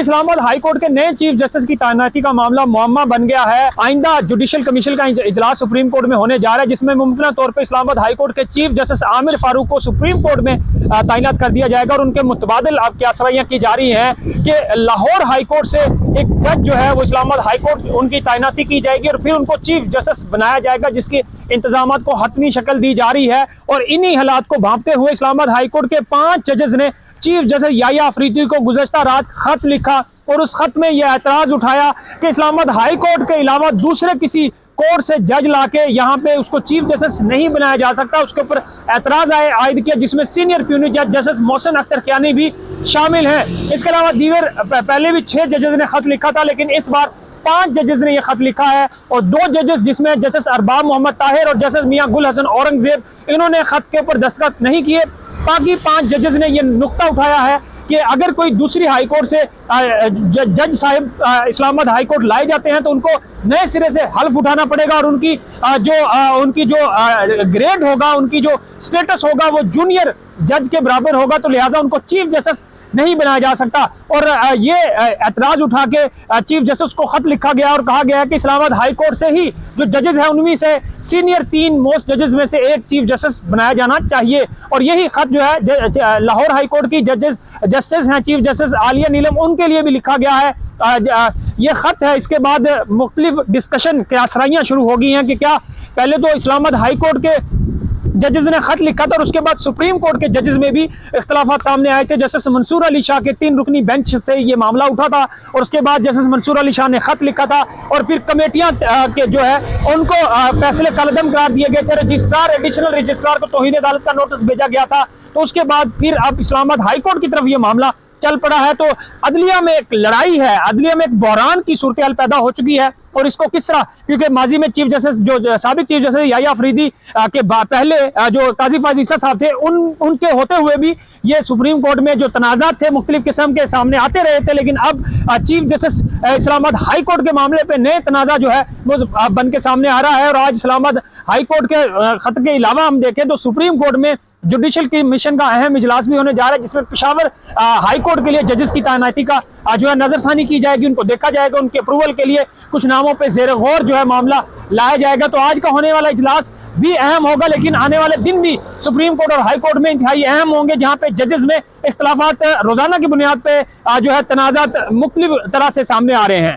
Islamabad high court के नए chief justice की तैनाती का मामला मुअम्मा बन गया है। आइंदा जुडिशल कमीशन का इजलास सुप्रीम कोर्ट में होने जा रहा है, जिसमें मुमकिन तौर पर इस्लामाबाद हाई कोर्ट के चीफ जस्टिस आमिर फारूक को सुप्रीम कोर्ट में तैनात कर दिया जाएगा। और उनके मुतबादिल अब क्या सवाइयां की जा रही हैं कि लाहौर हाई कोर्ट से एक जज जो है वो इस्लामाबाद हाई कोर्ट उनकी तैनाती की जाएगी और फिर उनको चीफ जस्टिस बनाया जाएगा, जिसके इंतजामात को हतमी शक्ल दी जा रही है। और इन्हीं हालात को भांपते हुए इस्लामाबाद हाई कोर्ट के 5 जजेस ने चीफ जस्टिस याह्या अफरीदी को गुज़श्ता रात खत लिखा और उस खत में यह एतराज उठाया कि इस्लामाबाद हाई कोर्ट के अलावा दूसरे किसी कोर्ट से जज लाके यहाँ पे उसको चीफ जस्टिस नहीं बनाया जा सकता। उसके ऊपर एतराज आयद किया, जिसमें सीनियर प्यूनी जज जस्टिस मोहसिन अख्तर कियानी भी शामिल है। इसके अलावा दीगर पहले भी 6 जजेस ने खत लिखा था, लेकिन इस बार 5 जजेस ने यह खत लिखा है और 2 जजेस जिसमें जस्टिस अरबाब मोहम्मद ताहिर और जस्टिस मियां गुल हसन औरंगजेब, इन्होंने खत के ऊपर दस्तखत नहीं किए। बाकी 5 जजेस ने यह नुक्ता उठाया है कि अगर कोई दूसरी हाई कोर्ट से जज साहिब इस्लामाबाद हाई कोर्ट लाए जाते हैं तो उनको नए सिरे से हल्फ उठाना पड़ेगा और उनकी जो ग्रेड होगा, उनकी जो स्टेटस होगा वो जूनियर जज के बराबर होगा, तो लिहाजा उनको चीफ जस्टिस नहीं बनाया जा सकता। और ये एतराज उठा के चीफ जस्टिस को खत लिखा गया और कहा गया कि इस्लामाबाद हाई कोर्ट से ही जो जजेस हैं उनमें से सीनियर 3 मोस्ट जजेस में से एक चीफ जस्टिस बनाया जाना चाहिए। और यही खत जो है लाहौर हाई कोर्ट की जस्टिस हैं चीफ जस्टिस आलिया नीलम, उनके लिए भी लिखा गया है। ये खत है, इसके बाद मुख्तलिफ डिस्कशन के आसराइयाँ शुरू हो गई हैं कि क्या पहले तो इस्लामाबाद हाई कोर्ट के जजेस ने खत लिखा था और उसके बाद सुप्रीम कोर्ट के जजेस में भी इख्तलाफात सामने आए थे। जस्टिस मंसूर अली शाह के 3 रुकनी बेंच से ये मामला उठा था और उसके बाद जस्टिस मंसूर अली शाह ने खत लिखा था और फिर कमेटियां के जो है उनको फैसले कलदम करार दिए गए थे। रजिस्ट्रार एडिशनल रजिस्ट्रार को तौहीन अदालत का नोटिस भेजा गया था। तो उसके बाद फिर अब इस्लामाबाद हाई कोर्ट की तरफ ये मामला चल पड़ा है। तो अदलिया में एक लड़ाई है, अदलिया में एक बहरान की सूरत हाल पैदा हो चुकी है। और इसको किस तरह, क्योंकि माजी में चीफ जस्टिस जो साबिक चीफ जस्टिस याह्या अफरीदी के पहले जो काजी फायज ईसा साहब थे उनके होते हुए भी ये सुप्रीम कोर्ट में जो तनाज़ात थे मुख्तलिफ किस्म के सामने आते रहे थे, लेकिन अब chief justice Islamabad high court के मामले पे नए तनाज़ा जो है वो बन के सामने आ रहा है। और आज इस्लामाबाद हाई कोर्ट के खत के अलावा हम देखें तो सुप्रीम कोर्ट में जुडिशल कमीशन का अहम इजलास भी होने जा रहा है, जिसमें पेशावर हाई कोर्ट के लिए जजेस की तैनाती का जो है नजरसानी की जाएगी, उनको देखा जाएगा, उनके अप्रूवल के लिए कुछ नामों पे ज़ेर गौर जो है मामला लाया जाएगा। तो आज का होने वाला इजलास भी अहम होगा, लेकिन आने वाले दिन भी सुप्रीम कोर्ट और हाई कोर्ट में इंतहाई अहम होंगे, जहाँ पे जजेस में इख्तलाफात रोजाना की बुनियाद पे जो है तनाज़ात मुख्तलिफ तरह से सामने आ रहे हैं।